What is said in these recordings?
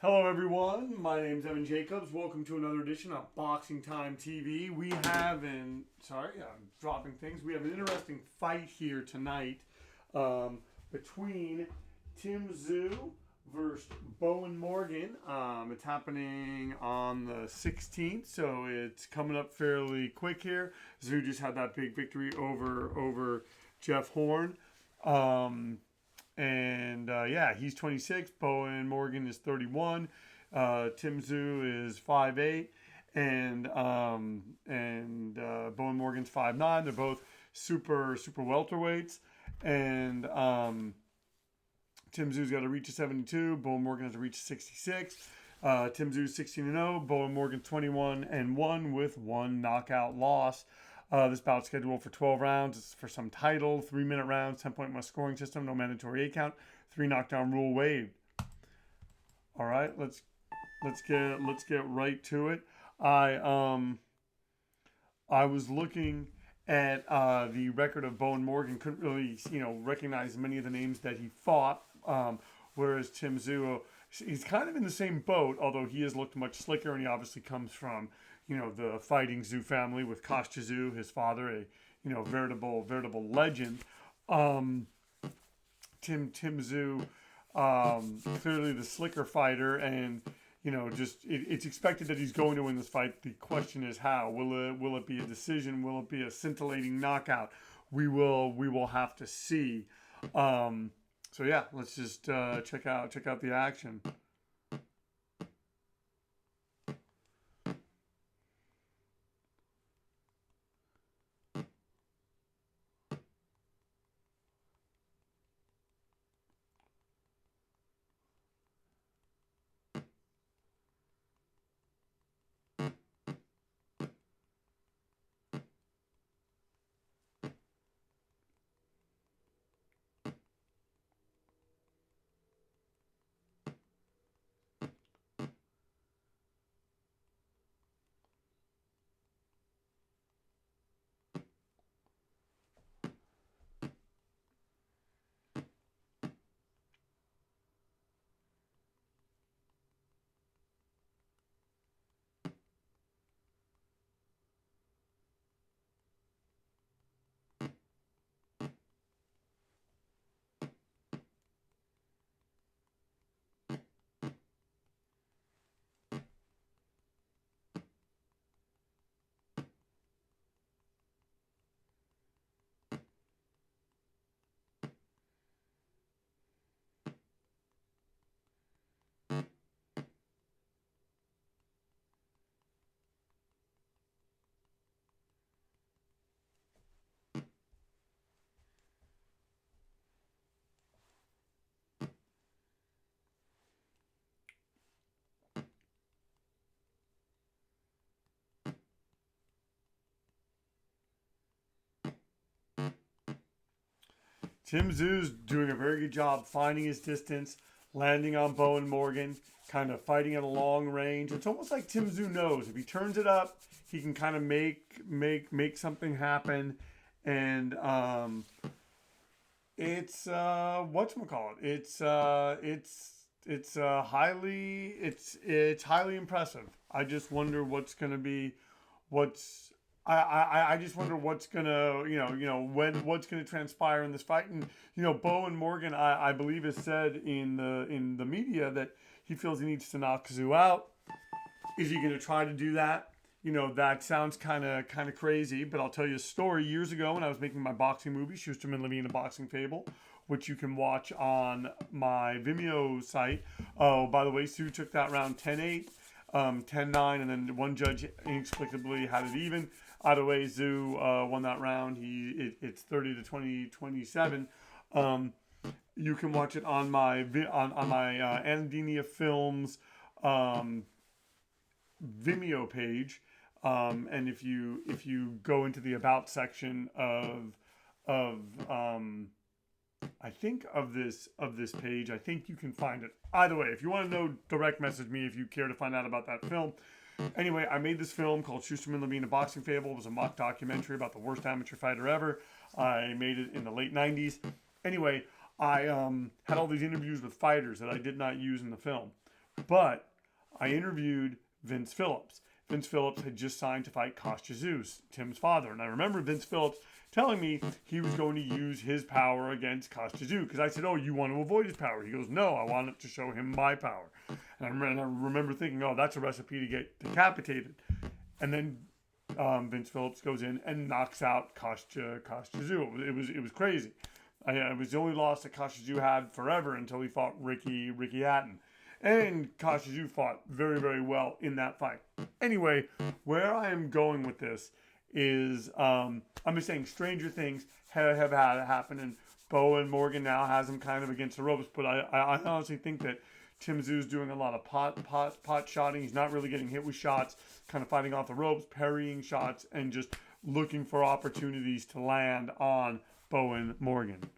Hello, everyone. My name's Evan Jacobs. Welcome to another edition of Boxing Time TV. I'm dropping things. We have an interesting fight here tonight between Tim Tszyu versus Bowyn Morgan. It's happening on the 16th, so it's coming up fairly quick here. Tszyu just had that big victory over Jeff Horn. He's 26. Bowyn Morgan is 31. Tim Tszyu is 5'8", and Bowyn Morgan's 5'9". They're both super welterweights, and Tim Tszyu got to reach a 72. Bowyn Morgan has to reach a 66. Tim Tszyu 16-0. Bowyn Morgan 21-1 with one knockout loss. This bout's scheduled for 12 rounds. It's for some title, 3-minute rounds, 10-point must scoring system, no mandatory 8 count, 3 knockdown rule waived. All right, let's get right to it. I was looking at the record of Bowyn Morgan, couldn't really recognize many of the names that he fought, whereas Tim Tszyu, he's kind of in the same boat, although he has looked much slicker, and he obviously comes from the fighting Tszyu family with Tsyzu, his father, a veritable legend. Tim Tszyu, clearly the slicker fighter, and it's expected that he's going to win this fight. The question is how. Will it be a decision? Will it be a scintillating knockout? We will have to see. Let's just check out the action. Tim Tszyu's doing a very good job finding his distance, landing on Bowyn Morgan, kind of fighting at a long range. It's almost like Tim Tszyu knows if he turns it up, he can kind of make something happen. And it's whatchamacallit. It's highly impressive. I just wonder what's going to be what's I just wonder what's gonna what's gonna transpire in this fight. And Bowyn Morgan, I believe, has said in the media that he feels he needs to knock Tszyu out. Is he gonna try to do that? That sounds kind of crazy, but I'll tell you a story. Years ago, when I was making my boxing movie, Schusterman, Levine, A Boxing Fable, which you can watch on my Vimeo site. Oh, by the way, Tszyu took that round 10-8, 10-9, and then one judge inexplicably had it even. Either way, Tszyu won that round. It's 30-27. You can watch it on my Andinia Films Vimeo page, and if you go into the about section of I think of this page, I think you can find it. Either way, if you want to know, direct message me if you care to find out about that film. Anyway, I made this film called Schusterman, Levine, A Boxing Fable. It was a mock documentary about the worst amateur fighter ever. I made it in the late 90s. Anyway, I had all these interviews with fighters that I did not use in the film. But I interviewed Vince Phillips. Vince Phillips had just signed to fight Tsyzu, Tim's father. And I remember Vince Phillips telling me he was going to use his power against Tsyzu. Because I said, oh, you want to avoid his power? He goes, no, I want to show him my power. And I remember thinking, oh, that's a recipe to get decapitated. And then Vince Phillips goes in and knocks out Tsyzu. It was crazy. It was the only loss that Tsyzu had forever until he fought Ricky Hatton. And Tsyzu fought very, very well in that fight. Anyway, where I am going with this is I'm just saying stranger things have had happen, and Bowyn Morgan now has him kind of against the ropes. But I honestly think that Tim Tszyu is doing a lot of pot shotting. He's not really getting hit with shots, kind of fighting off the ropes, parrying shots, and just looking for opportunities to land on Bowyn Morgan.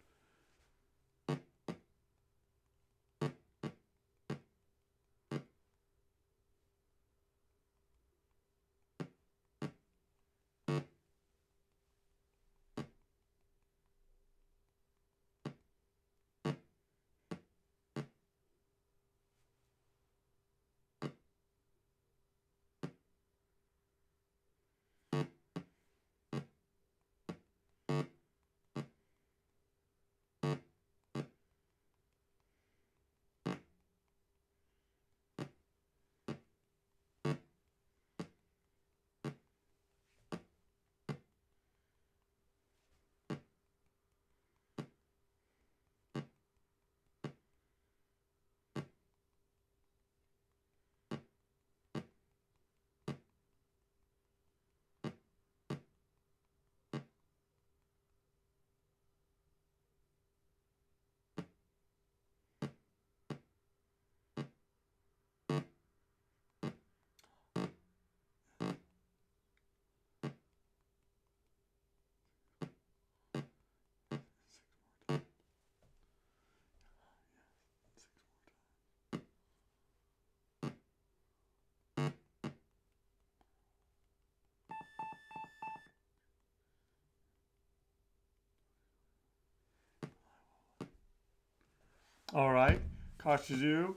All right, Tsyzu.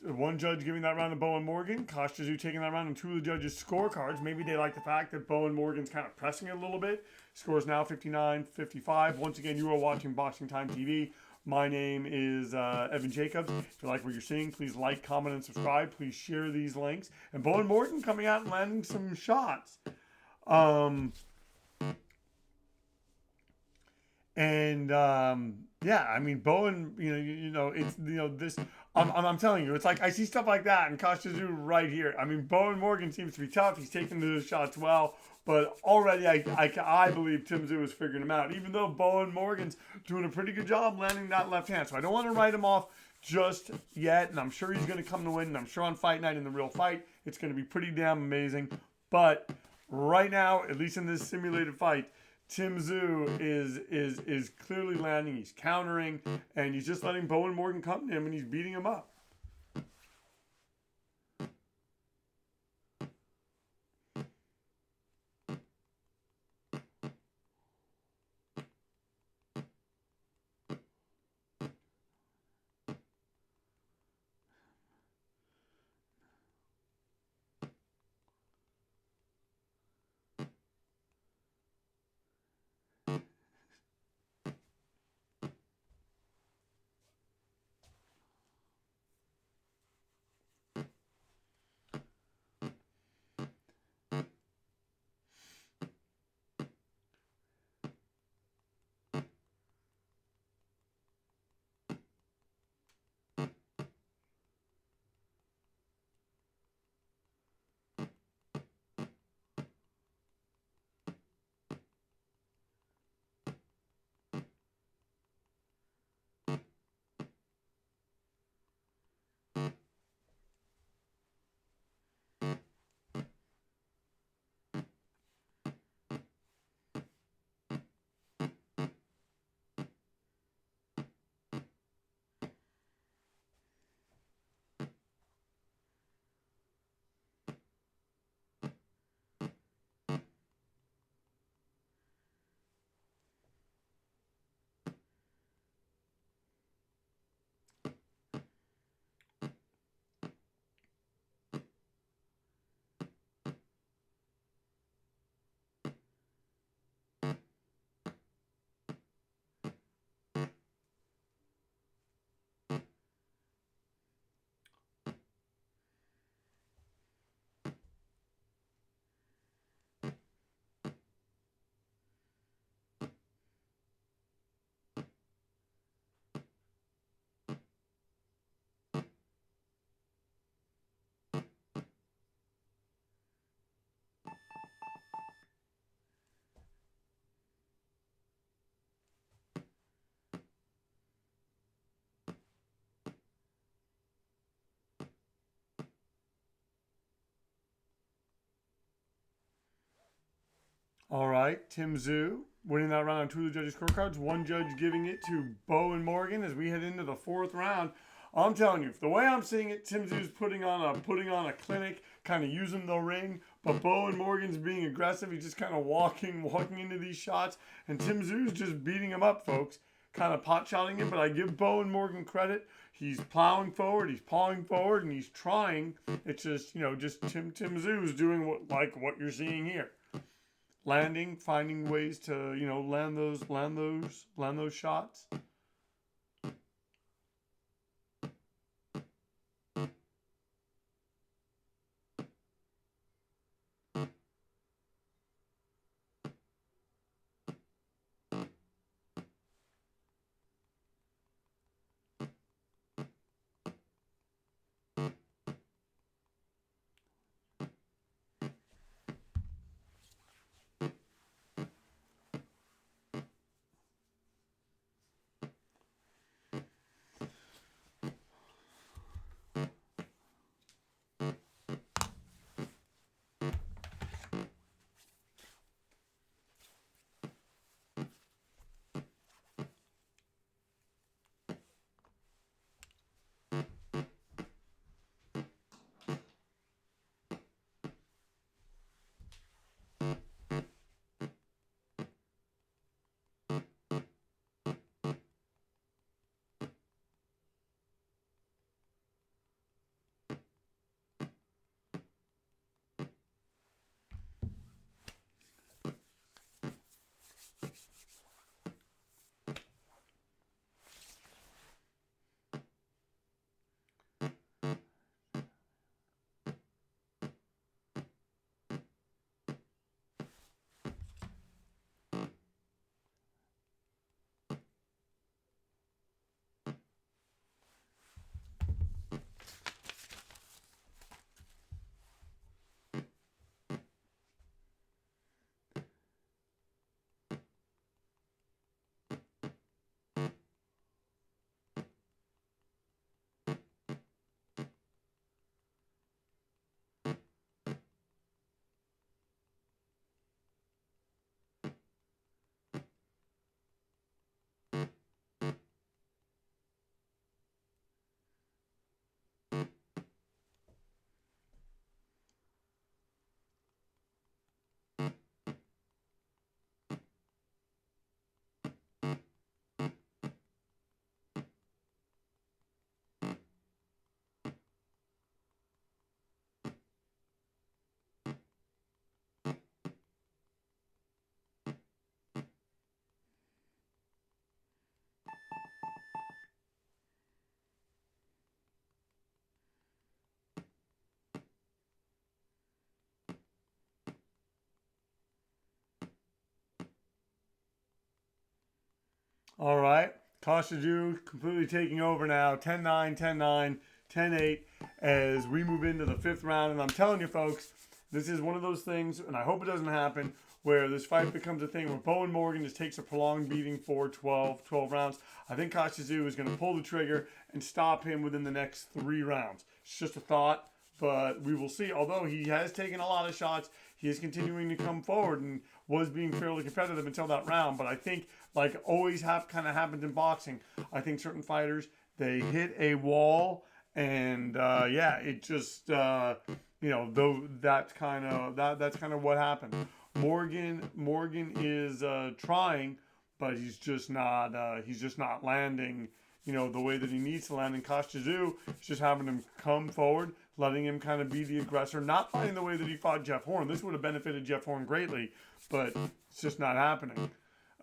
One judge giving that round to Bowyn Morgan. Tsyzu taking that round, and two of the judges' scorecards. Maybe they like the fact that Bowyn Morgan's kind of pressing it a little bit. Scores now 59-55. Once again, you are watching Boxing Time TV. My name is Evan Jacobs. If you like what you're seeing, please like, comment, and subscribe. Please share these links. And Bowyn Morgan coming out and landing some shots. Yeah, I mean, Bowyn, it's, this, I'm telling you, it's like I see stuff like that in Tsyzu right here. I mean, Bowyn Morgan seems to be tough. He's taking the shots well, but already I believe Tim Tszyu is figuring him out, even though Bowyn Morgan's doing a pretty good job landing that left hand. So I don't want to write him off just yet, and I'm sure he's going to come to win, and I'm sure on fight night in the real fight, it's going to be pretty damn amazing. But right now, at least in this simulated fight, Tim Tszyu is clearly landing. He's countering, and he's just letting Bowyn Morgan come to him, and he's beating him up. All right, Tim Tszyu winning that round on two of the judges' scorecards. One judge giving it to Bowyn Morgan as we head into the fourth round. I'm telling you, the way I'm seeing it, Tim Tszyu's putting on a clinic, kind of using the ring, but Bowyn Morgan's being aggressive. He's just kind of walking into these shots, and Tim Tszyu's just beating him up, folks. Kind of pot-shotting him, but I give Bowyn Morgan credit. He's plowing forward, he's pawing forward, and he's trying. It's just, just Tim Tszyu doing what you're seeing here. Landing, finding ways to, land those shots. All right. Tsyzu completely taking over now. 10-9, 10-9, 10-8 as we move into the fifth round. And I'm telling you, folks, this is one of those things, and I hope it doesn't happen, where this fight becomes a thing where Bowyn Morgan just takes a prolonged beating for 12 rounds. I think Tsyzu is going to pull the trigger and stop him within the next 3 rounds. It's just a thought, but we will see. Although he has taken a lot of shots, he is continuing to come forward and was being fairly competitive until that round. But I think, like always kind of happens in boxing, I think certain fighters, they hit a wall, and it just though that's kind of what happened. Morgan is trying, but he's just not landing the way that he needs to land. And Tsyzu is just having him come forward, letting him kind of be the aggressor, not fighting the way that he fought Jeff Horn. This would have benefited Jeff Horn greatly, but it's just not happening.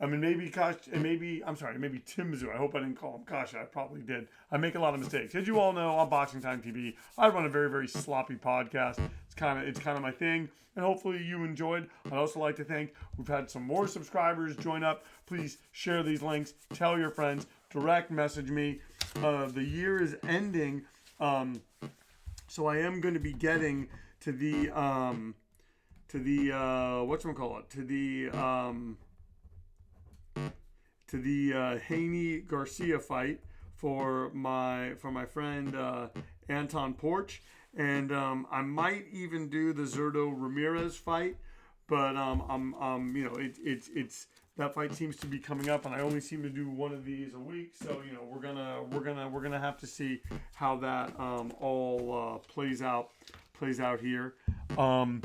I mean, maybe Tim Tszyu. I hope I didn't call him Kasha. I probably did. I make a lot of mistakes. As you all know, on Boxing Time TV, I run a very, very sloppy podcast. It's kind of my thing, and hopefully you enjoyed. I'd also like to thank, we've had some more subscribers join up. Please share these links. Tell your friends. Direct message me. The year is ending, so I am going to be getting to the Haney Garcia fight for my friend Anton Porch, and I might even do the Zurdo Ramirez fight, but it's that fight seems to be coming up, and I only seem to do one of these a week. So we're gonna have to see how that all plays out here. Um,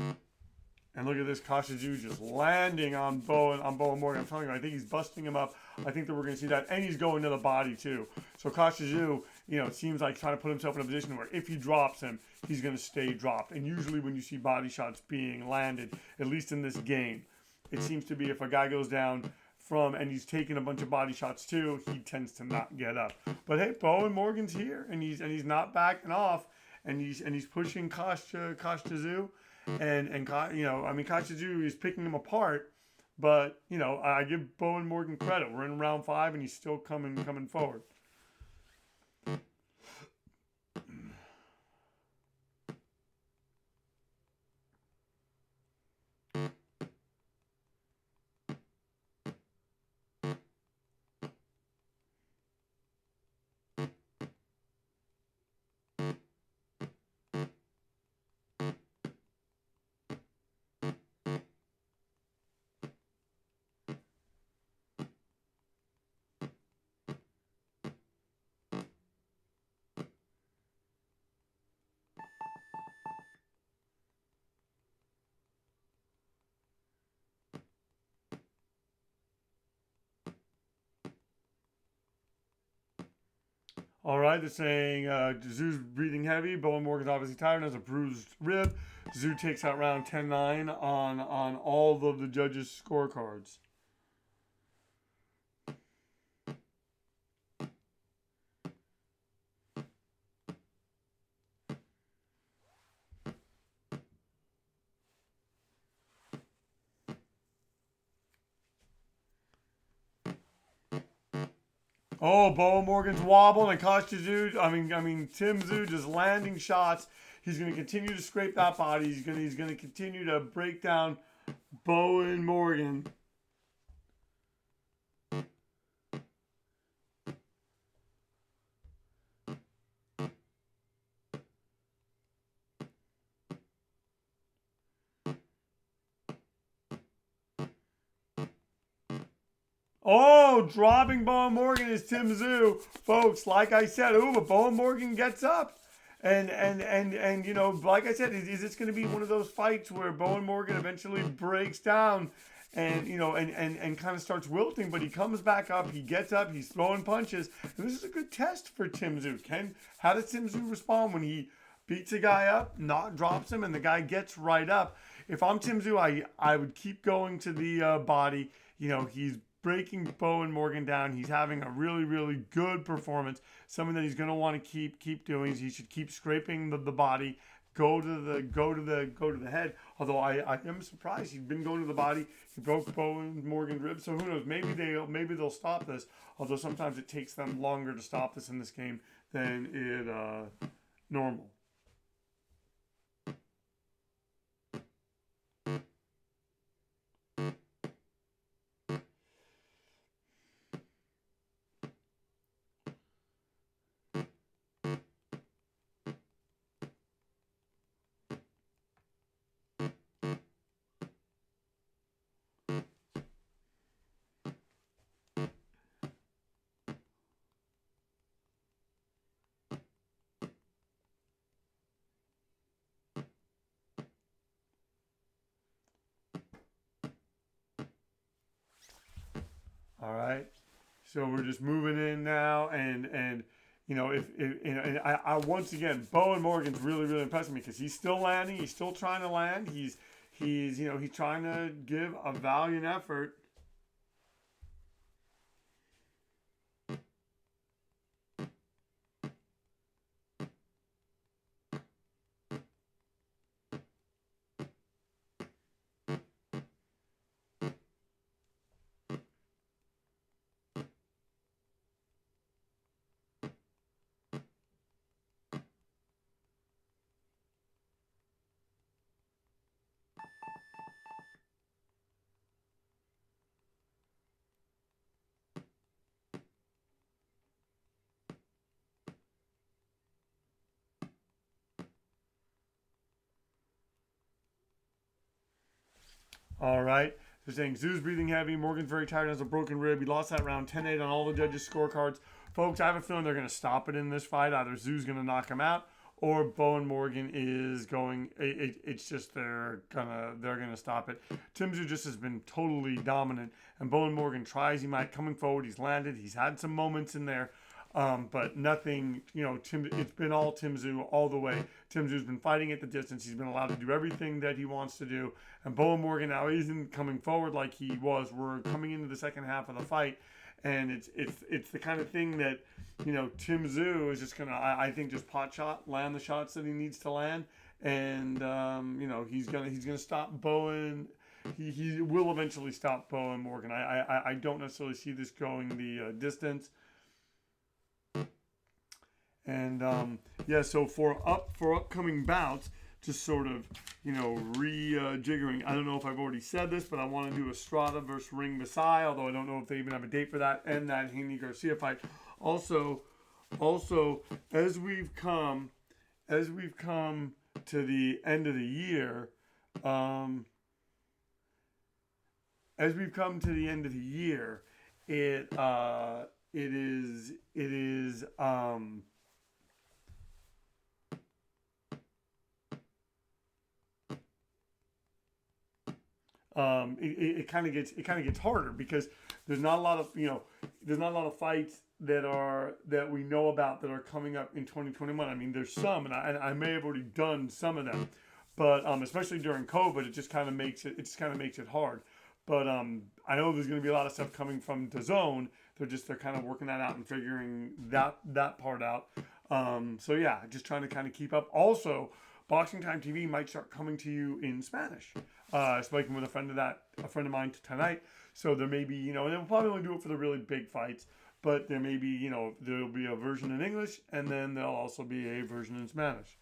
and look at this, Tsyzu just landing on Bowyn Morgan. I'm telling you, I think he's busting him up. I think that we're going to see that, and he's going to the body too. So Tsyzu, seems like trying to put himself in a position where if he drops him, he's going to stay dropped. And usually when you see body shots being landed, at least in this game, it seems to be if a guy goes down and he's taking a bunch of body shots too, he tends to not get up. But hey, Bowyn Morgan's here, and he's not backing off, and he's pushing Tsyzu. And Tsyzu is picking him apart, but I give Bowyn Morgan credit. We're in round 5, and he's still coming forward. All right, they're saying Tszyu's breathing heavy. Bowyn Morgan's obviously tired and has a bruised rib. Tszyu takes out round 10-9 on all of the judges' scorecards. Oh, Bowyn Morgan's wobbling and Tszyu. Tim Tszyu just landing shots. He's going to continue to scrape that body. He's going to continue to break down Bowyn Morgan. Oh, dropping Bowyn Morgan is Tim Tszyu. Folks, like I said, but Bowyn Morgan gets up. And like I said, is this going to be one of those fights where Bowyn Morgan eventually breaks down and kind of starts wilting, but he comes back up, he gets up, he's throwing punches. And this is a good test for Tim Tszyu. How does Tim Tszyu respond when he beats a guy up, drops him, and the guy gets right up? If I'm Tim Tszyu, I would keep going to the body. He's breaking Bowyn Morgan down. He's having a really, really good performance. Something that he's going to want to keep doing. He should keep scraping the body. Go to the head. Although I am surprised he's been going to the body. He broke Bowyn Morgan's ribs. So who knows? Maybe they'll stop this. Although sometimes it takes them longer to stop this in this game than it normal. All right, so we're just moving in now, and I once again, Bowyn Morgan's really, really impressing me because he's still landing, he's still trying to land, he's trying to give a valiant effort. All right. They're saying Tzyu's breathing heavy. Morgan's very tired, has a broken rib. He lost that round 10-8 on all the judges' scorecards. Folks, I have a feeling they're going to stop it in this fight. Either Tzyu's going to knock him out, or Bowyn Morgan is going. It's just they're gonna stop it. Tim Tszyu just has been totally dominant, and Bowyn Morgan tries. He might coming forward. He's landed. He's had some moments in there. But nothing, it's been all Tim Tszyu all the way. Tim Tszyu has been fighting at the distance. He's been allowed to do everything that he wants to do. And Bowyn Morgan now isn't coming forward like he was. We're coming into the second half of the fight. And it's the kind of thing that, Tim Tszyu is just going to, I think, just pot shot, land the shots that he needs to land. And, he's going to stop Bowyn. He will eventually stop Bowyn Morgan. I don't necessarily see this going the distance. And so for upcoming bouts, just sort of rejiggering. I don't know if I've already said this, but I want to do Estrada versus Ring Masai, although I don't know if they even have a date for that, and that Haney Garcia fight. Also, as we've come to the end of the year, it is. It kind of gets harder because there's not a lot of fights that we know about that are coming up in 2021. I mean, there's some, and I may have already done some of them, but especially during COVID, it just kind of makes it hard. But I know there's going to be a lot of stuff coming from DAZN. They're kind of working that out and figuring that part out. Just trying to kind of keep up. Also, Boxing Time TV might start coming to you in Spanish. Speaking with a friend of mine tonight. So there may be, and they'll probably only do it for the really big fights, but there may be, there'll be a version in English, and then there'll also be a version in Spanish.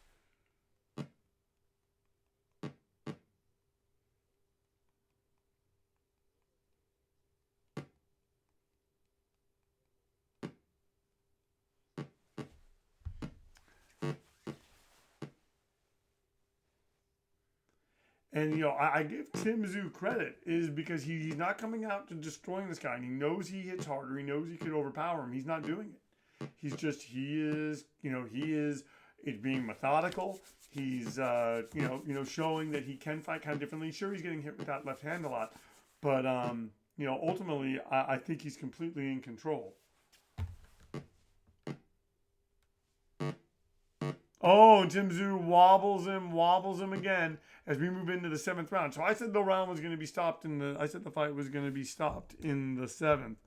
And I give Tim Tszyu credit is because he's not coming out to destroying this guy, and he knows he hits harder. He knows he could overpower him. He's not doing it. He is being methodical. He's showing that he can fight kind of differently. Sure, he's getting hit with that left hand a lot, but ultimately I think he's completely in control. Oh, Tim Tszyu wobbles him again as we move into the seventh round. So I said the fight was going to be stopped in the seventh,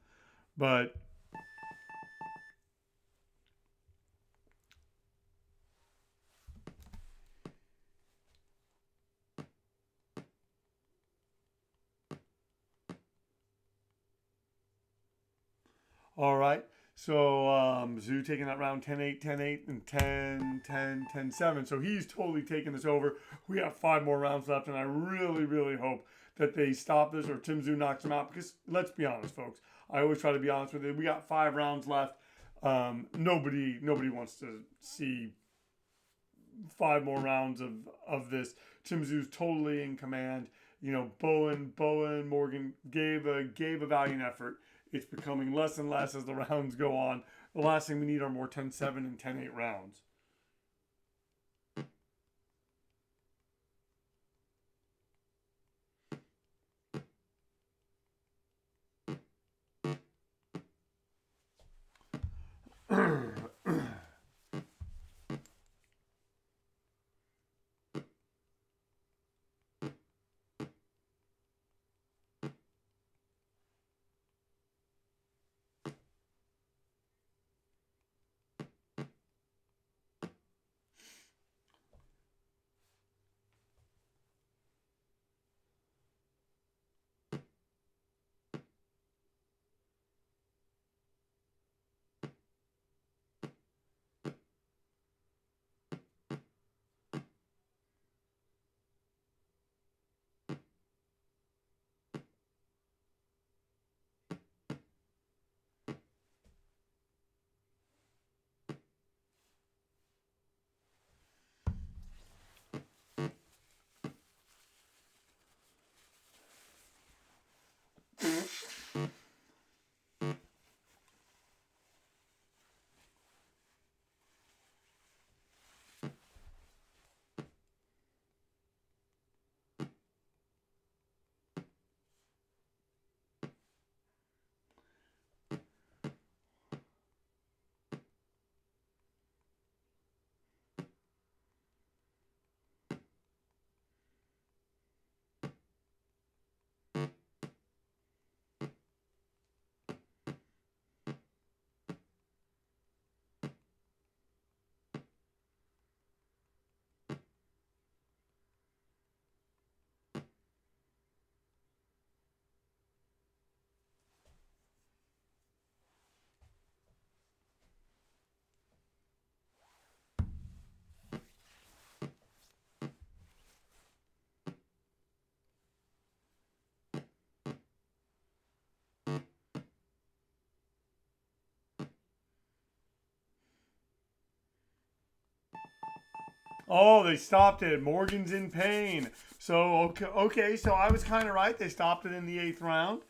but all right. So Tszyu taking that round 10-8, 10-8, and 10-10, 10-7. So he's totally taking this over. We have 5 more rounds left, and I really, really hope that they stop this or Tim Tszyu knocks him out. Because let's be honest, folks. I always try to be honest with you. We got 5 rounds left. Nobody wants to see 5 more rounds of this. Tim Tszyu's totally in command. Bowyn Morgan gave a valiant effort. It's becoming less and less as the rounds go on. The last thing we need are more 10-7 and 10-8 rounds. Oh, they stopped it. Morgan's in pain. So, okay, so I was kind of right. They stopped it in the 8th round.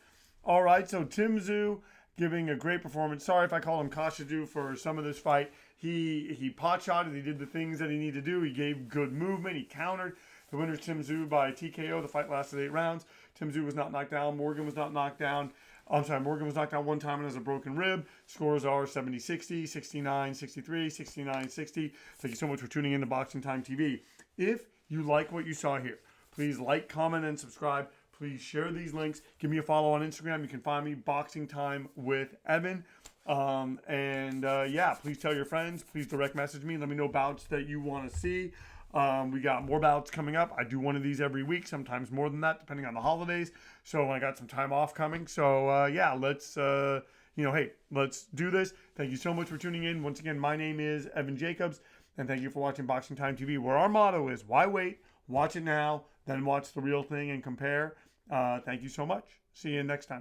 All right, so Tim Tszyu giving a great performance. Sorry if I call him Kashiju for some of this fight. He pot shotted. He did the things that he needed to do. He gave good movement. He countered. The winner's Tim Tszyu by TKO. The fight lasted 8 rounds. Tim Tszyu was not knocked down. Morgan was not knocked down. I'm sorry, Morgan was knocked down one time and has a broken rib. Scores are 70-60, 69-63, 69-60. Thank you so much for tuning in to Boxing Time TV. If you like what you saw here, please like, comment, and subscribe. Please share these links. Give me a follow on Instagram. You can find me, Boxing Time with Evan. Yeah, please tell your friends. Please direct message me. Let me know bouts that you want to see. We got more bouts coming up. I do one of these every week, sometimes more than that, depending on the holidays. So I got some time off coming. So yeah, let's hey, let's do this. Thank you so much for tuning in. Once again, my name is Evan Jacobs, and thank you for watching Boxing Time TV, where our motto is: why wait? Watch it now, then watch the real thing and compare. Thank you so much. See you next time.